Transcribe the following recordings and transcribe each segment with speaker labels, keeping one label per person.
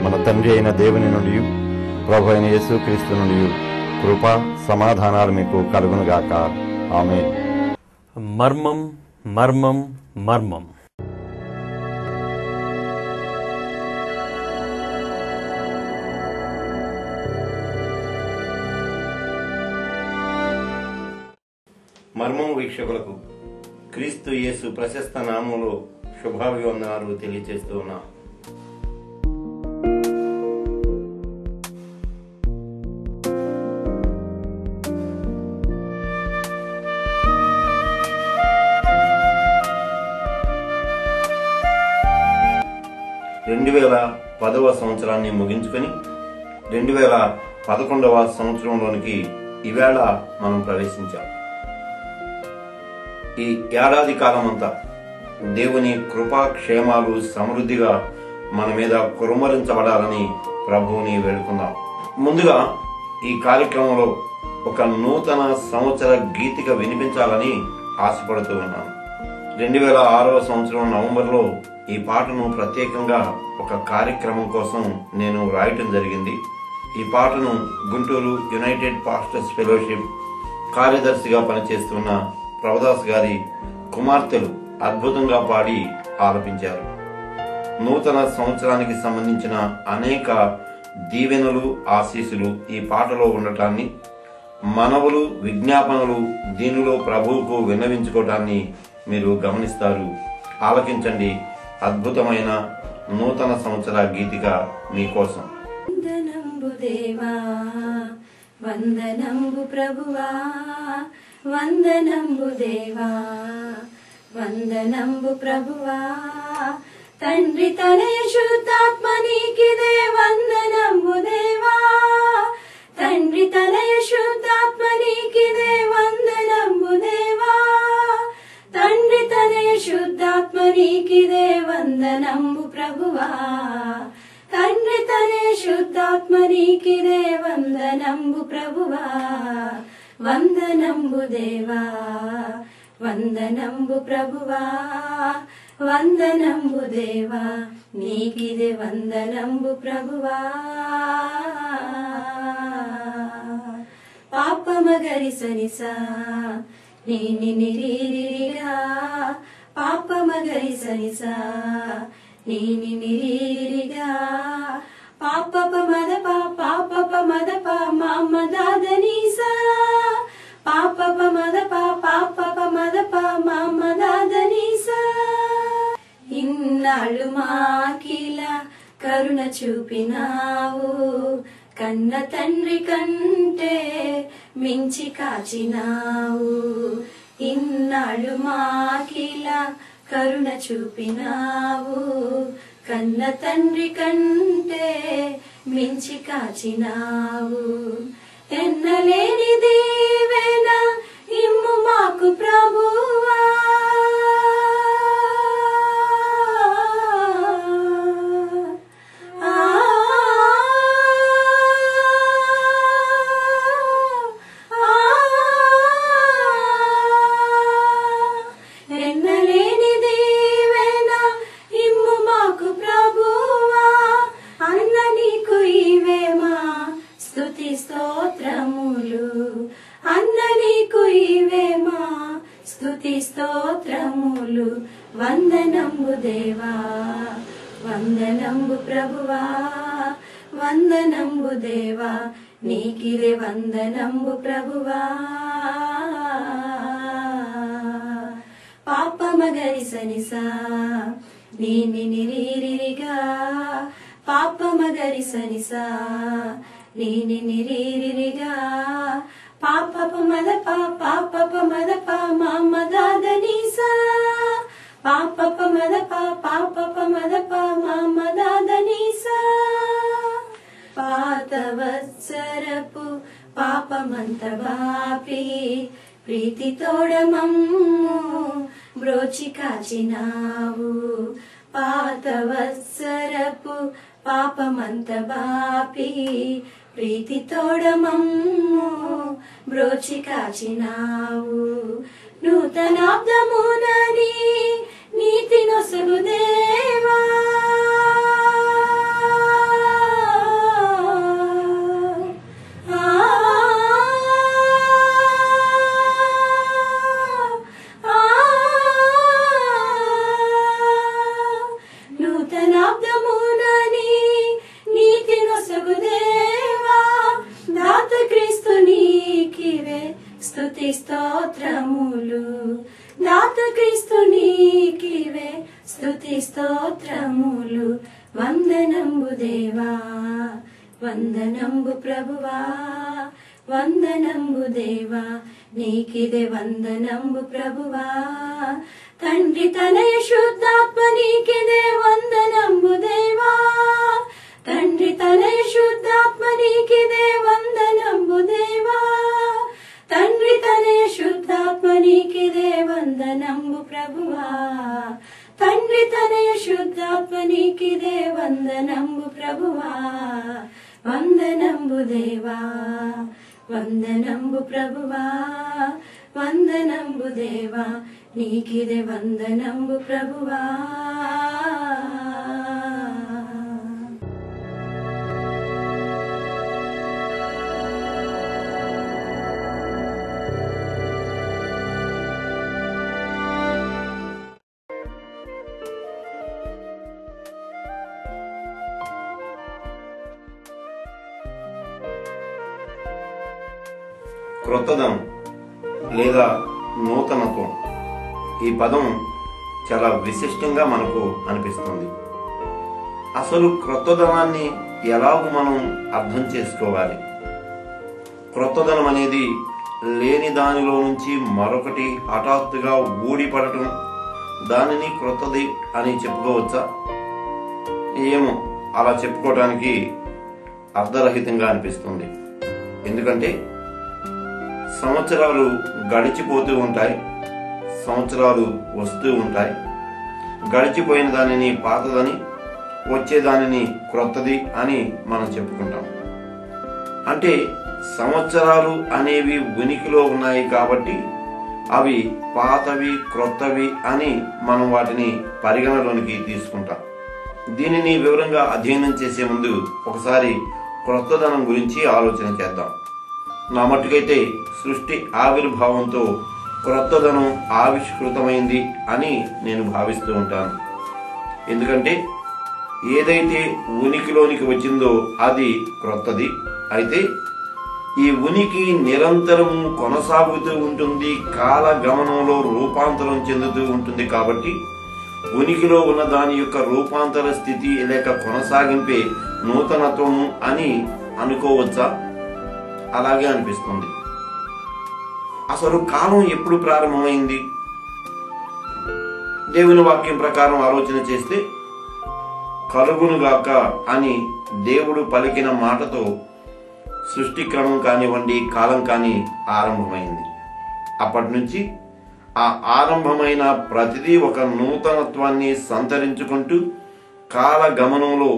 Speaker 1: మన తండ్రి అయిన దేవుని నుండి ప్రభు అయిన యేసుక్రీస్తు నుండి కృప సమాధానాలు మీకు కలుగునుగాక. ఆమేన్.
Speaker 2: మర్మం మర్మం మర్మం.
Speaker 1: మర్మం వీక్షకులకు క్రీస్తు యేసు ప్రశస్త నామములో శుభాభివందనాలు తెలియజేస్తూ ఉన్నా. సంవత్సరాన్ని ముగించుకొని 2011వ సంవత్సరంలోనికి ఈవేళ మనం ప్రవేశించాం. ఈ ఏడాది కాలమంతా దేవుని కృపా క్షేమాలు సమృద్ధిగా మన మీద కురుమరించబడాలని ప్రభువుని వేడుకుందాం. ముందుగా ఈ కార్యక్రమంలో ఒక నూతన సంవత్సర గీతిక వినిపించాలని ఆశపడుతూ ఉన్నాను. 2006వ సంవత్సరం నవంబర్లో ఈ పాటను ప్రత్యేకంగా ఒక కార్యక్రమం కోసం నేను రాయటం జరిగింది. ఈ పాటను గుంటూరు యునైటెడ్ పాస్టర్స్ ఫెలోషిప్ కార్యదర్శిగా పనిచేస్తున్న ప్రభుదాస్ గారి కుమార్తెలు అద్భుతంగా పాడి ఆలపించారు. నూతన సంవత్సరానికి సంబంధించిన అనేక దీవెనలు, ఆశీస్సులు ఈ పాటలో ఉండటాన్ని, మనవులు, విజ్ఞాపనలు దీనిలో ప్రభువుకు విన్నవించుకోవటాన్ని మీరు గమనిస్తారు. ఆలకించండి. అద్భుతమైన నూతన సంవత్సర గీతిక మీకోసం.
Speaker 3: వందనంబు దేవా, వందనంబు ప్రభువా, వందనంబు దేవా, వందనంబు ప్రభువా, తండ్రి తనయ శుద్ధాత్మ నీకిదే వందనంబు దేవా, తండ్రి తనయ శుద్ధాత్మ నీకిదే వందనంబు దేవా, తండ్రి తనయ శుద్ధాత్మ నీకిదే వందనంబు ప్రభువా, తండ్రి తనయ శుద్ధాత్మ నీకిదే వందనంబు ప్రభువా, వందనంబు దేవా, వందనంబు ప్రభువా, వందనంబు దేవా, నీకిదే వందనంబు ప్రభువా. పాపమగరి సనిసా నీని నిరీరిగా, పాపమగరి సనిసా నీని నిరీరిగా, పాపప మదప పాపప మదప మమదాదనీసా, పాపప మదప పాపప మదప మమదాదనీసా. ఇన్నాళ్ళు మాకిల కరుణ చూపినావు, కన్న తండ్రి కంటే మించి కాచినావు. ఇన్నాళ్ళు మాకిల కరుణ చూపినావు, కన్న తండ్రి కంటే మించి కాచినావు. ఎన్నలేని దీవెన ఇమ్ము మాకు ప్రభువా, స్తోత్రములు. వందనంబు దేవా, వందనంబు ప్రభువా, వందనంబు దేవా, నీకిదే వందనంబు ప్రభువా. పాపమగరి సనిసా నీని నిరీరిగా, పాపమగరి సనిసా నీని నిరీరిగా, పాపప మదప పాపప మదప మమదాదనీసా, పాపప మదప పాపప మదప మమదాదనీసా. పాతవత్సరపు పాపమంత బాపి ప్రీతితోడ మమ్ము బ్రోచి కాచినావు. పాతవత్సరపు పాపమంత బాపి ప్రీతితోడ మమ్ము బ్రోచి కాచినావు. నూతనాబ్దమునని నీతి నొసగు దేవా, స్తుతి స్తోత్రములు. దాత క్రీస్తు నీకివే స్తుతి స్తోత్రములు. వందనంబు దేవా వందనంబు ప్రభువా వందనంబు దేవా నీకిదే వందనంబు ప్రభువా. తండ్రి తనయ శుద్ధాత్మ నీకిదే వందనంబు దేవా. తండ్రి తనయ శుద్ధాత్మ నీకిదే వందనంబు దేవా. తండ్రి తనయ శుద్ధాత్మ నీకిదే వందనంబు ప్రభువా. తండ్రి తనయ శుద్ధాత్మ నీకిదే వందనంబు ప్రభువా. వందనంబు దేవా వందనంబు ప్రభువా వందనంబు దేవా నీకిదే వందనంబు ప్రభువా.
Speaker 1: క్రొత్తదనం లేదా నూతనత్వం, ఈ పదం చాలా విశిష్టంగా మనకు అనిపిస్తుంది. అసలు క్రొత్తదనాన్ని ఎలాగ మనం అర్థం చేసుకోవాలి? క్రొత్తదనం అనేది లేని దానిలో నుంచి మరొకటి హఠాత్తుగా ఊడిపడటం, దానిని క్రొత్తది అని చెప్పుకోవచ్చా? ఏమో, అలా చెప్పుకోవడానికి అర్ధరహితంగా అనిపిస్తుంది. ఎందుకంటే సంవత్సరాలు గడిచిపోతూ ఉంటాయి, సంవత్సరాలు వస్తూ ఉంటాయి. గడిచిపోయిన దానిని పాతదని, వచ్చే దానిని క్రొత్తది అని మనం చెప్పుకుంటాం. అంటే సంవత్సరాలు అనేవి ఉనికిలో ఉన్నాయి కాబట్టి అవి పాతవి క్రొత్తవి అని మనం వాటిని పరిగణలోనికి తీసుకుంటాం. దీనిని వివరంగా అధ్యయనం చేసే ముందు ఒకసారి క్రొత్తదనం గురించి ఆలోచన చేద్దాం. నా మట్టుకైతే సృష్టి ఆవిర్భావంతో క్రొత్తదనం ఆవిష్కృతమైంది అని నేను భావిస్తూ ఉంటాను. ఎందుకంటే ఏదైతే ఉనికిలోనికి వచ్చిందో అది క్రొత్తది. అయితే ఈ ఉనికి నిరంతరము కొనసాగుతూ ఉంటుంది, కాల గమనంలో రూపాంతరం చెందుతూ ఉంటుంది. కాబట్టి ఉనికిలో ఉన్న దాని యొక్క రూపాంతర స్థితి లేక కొనసాగింపే నూతనత్వము అని అనుకోవచ్చా? అలాగే అనిపిస్తుంది. అసలు కాలం ఎప్పుడు ప్రారంభమైంది? దేవుని వాక్యం ప్రకారం ఆలోచన చేస్తే కలుగునుగాక అని దేవుడు పలికిన మాటతో సృష్టి క్రమం కానివ్వండి, కాలం కానీ ఆరంభమైంది. అప్పటి నుంచి ఆ ఆరంభమైన ప్రతిదీ ఒక నూతనత్వాన్ని సంతరించుకుంటూ కాల గమనంలో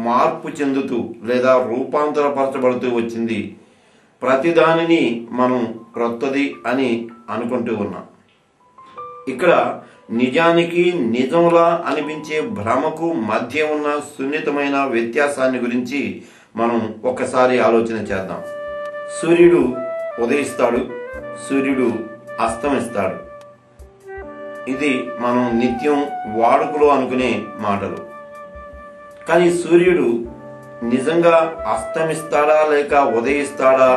Speaker 1: మార్పు చెందుతూ లేదా రూపాంతరపరచబడుతూ వచ్చింది. ప్రతిదానిని మనం క్రొత్తది అని అనుకుంటూ ఉన్నాం. ఇక్కడ నిజానికి నిజంలా అనిపించే భ్రమకు మధ్య ఉన్న సున్నితమైన వ్యత్యాసాన్ని గురించి మనం ఒక్కసారి ఆలోచన చేద్దాం. సూర్యుడు ఉదయిస్తాడు, సూర్యుడు అస్తమిస్తాడు. ఇది మనం నిత్యం వాడుకలో అనుకునే మాటలు. కానీ సూర్యుడు నిజంగా అస్తమిస్తాడా లేక ఉదయిస్తాడా?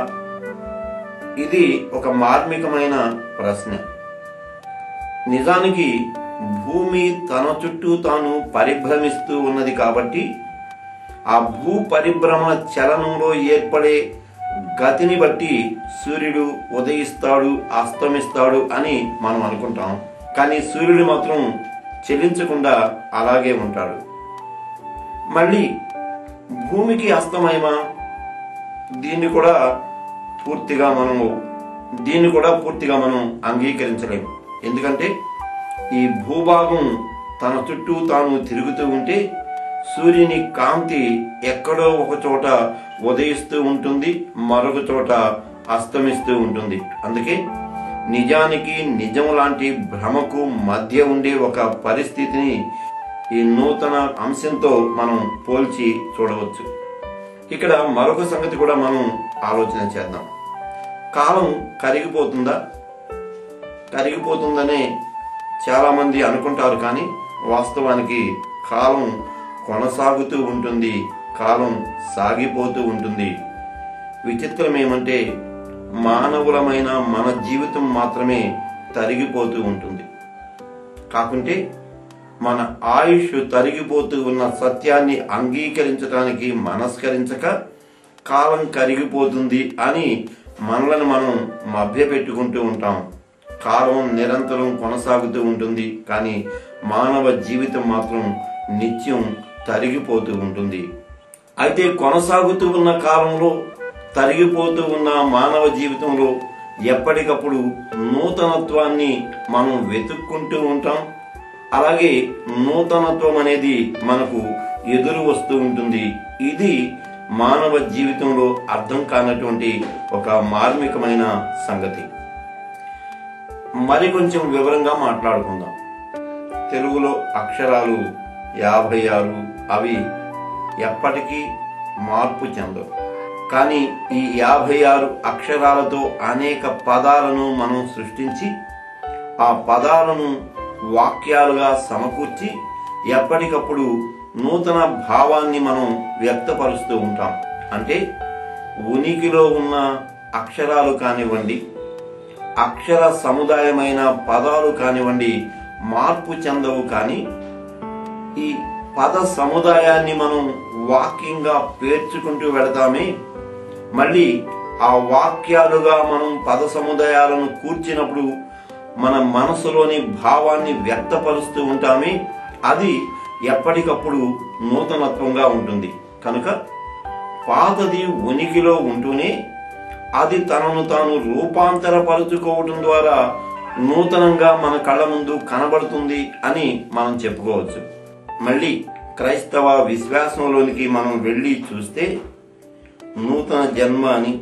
Speaker 1: ఇది ఒక మార్మికమైన ప్రశ్న. నిజానికి భూమి తన చుట్టూ తాను పరిభ్రమిస్తూ ఉన్నది కాబట్టి ఆ భూ పరిభ్రమణ చలనంలో ఏర్పడే గతిని బట్టి సూర్యుడు ఉదయిస్తాడు, అస్తమిస్తాడు అని మనం అనుకుంటాం. కానీ సూర్యుడు మాత్రం చెలించకుండా అలాగే ఉంటాడు. మళ్ళీ భూమికి అస్తమయమా? దీన్ని కూడా పూర్తిగా మనం అంగీకరించలేము. ఎందుకంటే ఈ భూభాగం తన చుట్టూ తాను తిరుగుతూ ఉంటే సూర్యుని కాంతి ఎక్కడో ఒక చోట ఉదయిస్తూ ఉంటుంది, మరొక చోట అస్తమిస్తూ ఉంటుంది. అందుకే నిజానికి నిజం లాంటి భ్రమకు మధ్య ఉండే ఒక పరిస్థితిని ఈ నూతన అంశంతో మనం పోల్చి చూడవచ్చు. ఇక్కడ మరొక సంగతి కూడా మనం ఆలోచన చేద్దాం. కాలం కరిగిపోతుందా? కరిగిపోతుందనే చాలా మంది అనుకుంటారు. కానీ వాస్తవానికి కాలం కొనసాగుతూ ఉంటుంది, కాలం సాగిపోతూ ఉంటుంది. విచిత్రం ఏమంటే మానవులమైన మన జీవితం మాత్రమే తరిగిపోతూ ఉంటుంది. కాకుంటే మన ఆయుష్ తరిగిపోతూ ఉన్న సత్యాన్ని అంగీకరించడానికి మనస్కరించక కాలం కరిగిపోతుంది అని మనలను మనం మభ్యపెట్టుకుంటూ ఉంటాం. కాలం నిరంతరం కొనసాగుతూ ఉంటుంది, కానీ మానవ జీవితం మాత్రం నిత్యం తరిగిపోతూ ఉంటుంది. అయితే కొనసాగుతూ ఉన్న కాలంలో, తరిగిపోతూ ఉన్న మానవ జీవితంలో ఎప్పటికప్పుడు నూతనత్వాన్ని మనం వెతుక్కుంటూ ఉంటాం. అలాగే నూతనత్వం అనేది మనకు ఎదురు వస్తూ ఉంటుంది. ఇది మానవ జీవితంలో అర్థం కానటువంటి ఒక మార్మికమైన సంగతి. మరి కొంచెం వివరంగా మాట్లాడుకుందాం. తెలుగులో అక్షరాలు 56. అవి ఎప్పటికీ మార్పు చెందవు. కానీ ఈ 56 అక్షరాలతో అనేక పదాలను మనం సృష్టించి ఆ పదాలను వాక్యాలుగా సమకూర్చి ఎప్పటికప్పుడు నూతన భావాన్ని మనం వ్యక్తపరుస్తూ ఉంటాం. అంటే ఉనికిలో ఉన్న అక్షరాలు కానివ్వండి, అక్షర సముదాయమైన పదాలు కానివ్వండి, మార్పు చెందవు. కానీ ఈ పద సముదాయాన్ని మనం వాక్యంగా పేర్చుకుంటూ వెళతామే, మళ్ళీ ఆ వాక్యాలుగా మనం పద సముదాయాలను కూర్చినప్పుడు మన మనసులోని భావాన్ని వ్యక్తపరుస్తూ ఉంటామే, అది ఎప్పటికప్పుడు నూతనత్వంగా ఉంటుంది. కనుక పాతది ఉనికిలో ఉంటూనే అది తనను తాను రూపాంతరపరుచుకోవడం ద్వారా నూతనంగా మన కళ్ళ ముందు కనబడుతుంది అని మనం చెప్పుకోవచ్చు. మళ్ళీ క్రైస్తవ విశ్వాసంలోనికి మనం వెళ్ళి చూస్తే నూతన జన్మ అని,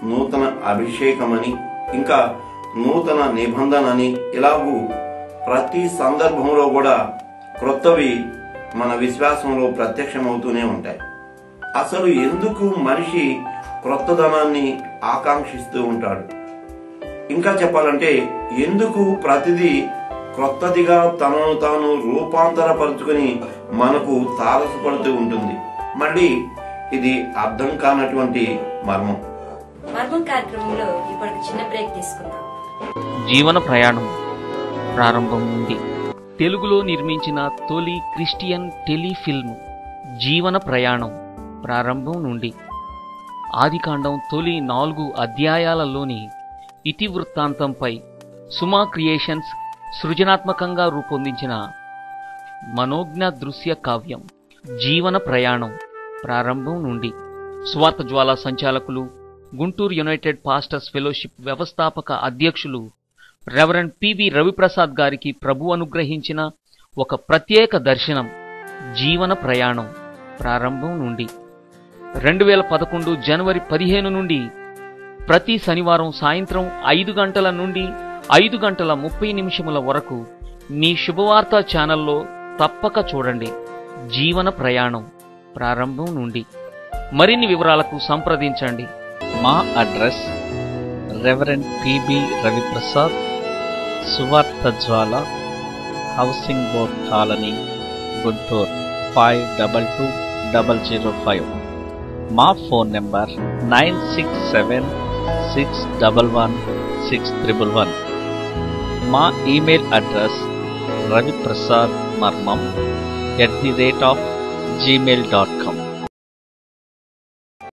Speaker 1: నూతన అభిషేకం అని, ఇంకా నూతన నిబంధన అని, ఇలాగూ ప్రతి సందర్భంలో కూడా క్రొత్తవి మన విశ్వాసంలో ప్రత్యక్షమవుతూనే ఉంటాయి. అసలు ఎందుకు మనిషి క్రొత్తదనాన్ని ఆకాంక్షిస్తూ ఉంటాడు? ఇంకా చెప్పాలంటే ఎందుకు ప్రతిదీ క్రొత్తదిగా తనను తాను రూపాంతరపరుచుకుని మనకు తారసపడుతూ ఉంటుంది? మళ్ళీ ఇది అర్థం కానటువంటి మర్మం.
Speaker 3: మర్మం కార్యక్రమంలో ఇప్పుడు చిన్న బ్రేక్ తీసుకుందాం.
Speaker 4: జీవన ప్రయాణం ప్రారంభం నుండి తెలుగులో నిర్మించిన తొలి క్రిస్టియన్ టెలిఫిల్మ్ జీవన ప్రయాణం ప్రారంభం నుండి ఆదికాండం తొలి 4 అధ్యాయాలలోని ఇతివృత్తాంతంపై సుమా క్రియేషన్స్ సృజనాత్మకంగా రూపొందించిన మనోజ్ఞ దృశ్య కావ్యం జీవన ప్రయాణం ప్రారంభం నుండి స్వార్థ జ్వాల సంచాలకులు, గుంటూరు యునైటెడ్ పాస్టర్స్ ఫెలోషిప్ వ్యవస్థాపక అధ్యక్షులు రెవరెండ్ పిబి రవిప్రసాద్ గారికి ప్రభు అనుగ్రహించిన ఒక ప్రత్యేక దర్శనం జీవన ప్రయాణం ప్రారంభం నుండి 2011 జనవరి 15 నుండి ప్రతి శనివారం సాయంత్రం 5 గంటల నుండి 5:30 వరకు మీ శుభవార్త ఛానల్లో తప్పక చూడండి. జీవన ప్రయాణం ప్రారంభం నుండి. మరిన్ని వివరాలకు సంప్రదించండి.
Speaker 5: మా అడ్రస్ రెవరెండ్ పిబి రవిప్రసాద్, సువార్త జ్వాల, హౌసింగ్ బోర్డ్ కాలనీ, గుంటూరు 522005. మా ఫోన్ నెంబర్ 9676116311. మా ఈమెయిల్ అడ్రస్ raviprasadmarmam@gmail.com.